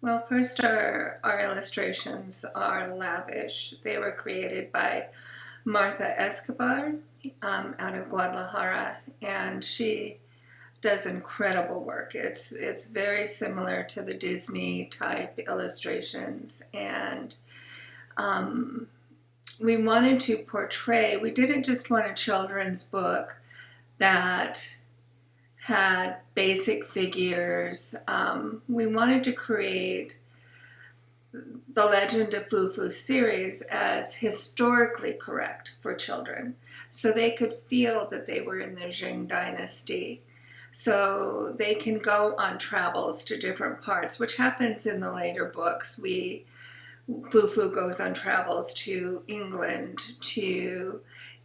Well, first, our illustrations are lavish. They were created by Martha Escobar out of Guadalajara, and she does incredible work. It's very similar to the Disney type illustrations, and um, we wanted to portray. We didn't just want a children's book that had basic figures. We wanted to create the Legend of Foo Foo series as historically correct for children, so they could feel that they were in the Jing Dynasty. So they can go on travels to different parts, which happens in the later books. Foo Foo goes on travels to England, to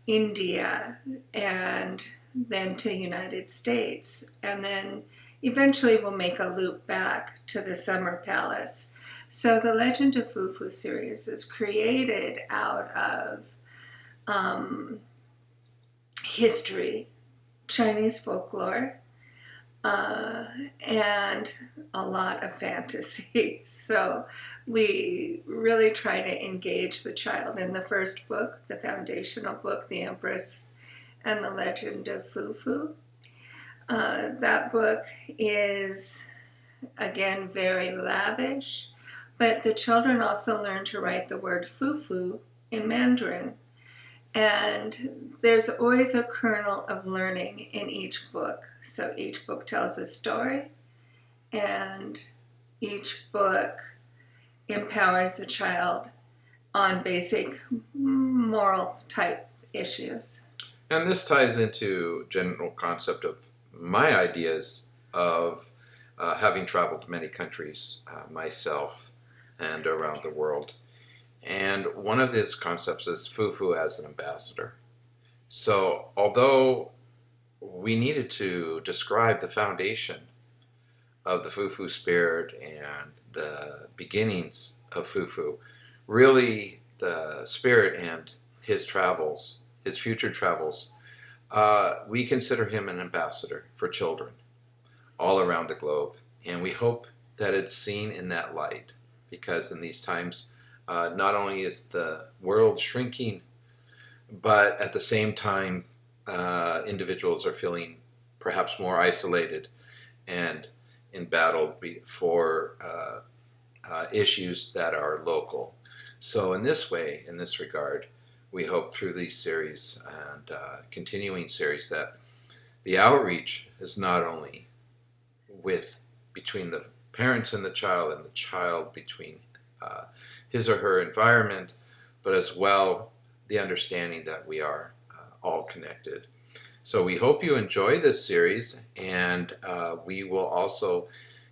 India, and then to United States, and then eventually we'll make a loop back to the Summer Palace. So the Legend of Foo Foo series is created out of history, Chinese folklore, and a lot of fantasy. So we really try to engage the child. In the first book, the foundational book, The Empress and the Legend of Foo Foo, that book is, again, very lavish, but the children also learn to write the word foo foo in Mandarin. And there's always a kernel of learning in each book. So each book tells a story, and each book empowers the child on basic moral type issues. And this ties into general concept of my ideas of having traveled to many countries myself and around the world. And one of his concepts is Foo Foo as an ambassador. So although we needed to describe the foundation of the Foo Foo spirit and the beginnings of Foo Foo, really the spirit and his travels, his future travels, we consider him an ambassador for children all around the globe. And we hope that it's seen in that light, because in these times, not only is the world shrinking, but at the same time, individuals are feeling perhaps more isolated and in battle for issues that are local. So in this way, in this regard, we hope through these series and continuing series that the outreach is not only between the parents and the child between his or her environment, but as well the understanding that we are all connected. So we hope you enjoy this series, and we will also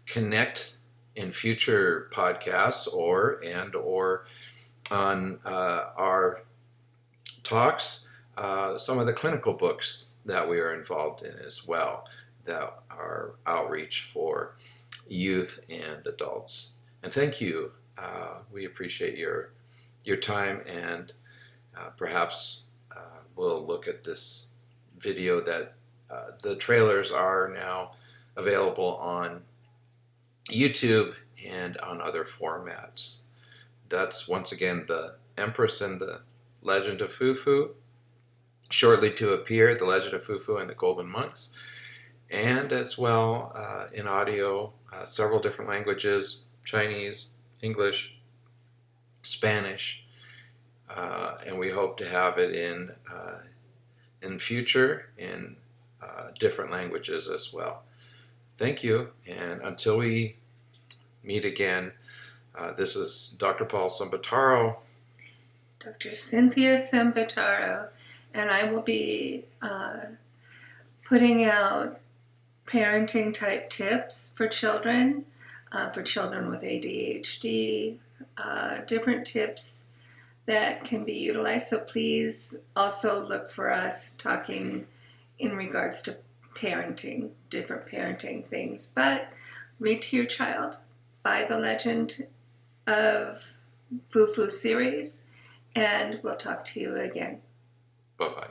connect in future podcasts or on our talks, some of the clinical books that we are involved in as well, that are outreach for youth and adults. And thank you. We appreciate your time, and perhaps we'll look at this video that the trailers are now available on YouTube and on other formats. That's once again The Empress and the Legend of Foo Foo, shortly to appear, The Legend of Foo Foo and the Golden Monks, and as well in audio, several different languages, Chinese, English, Spanish, and we hope to have it in future in different languages as well. Thank you, and until we meet again, this is Dr. Paul Sambataro, Dr. Cynthia Sambataro, and I will be putting out parenting type tips for children with ADHD, different tips that can be utilized. So please also look for us talking in regards to parenting, different parenting things. But read to your child, buy the Legend of Foo Foo series, and we'll talk to you again. Bye-bye.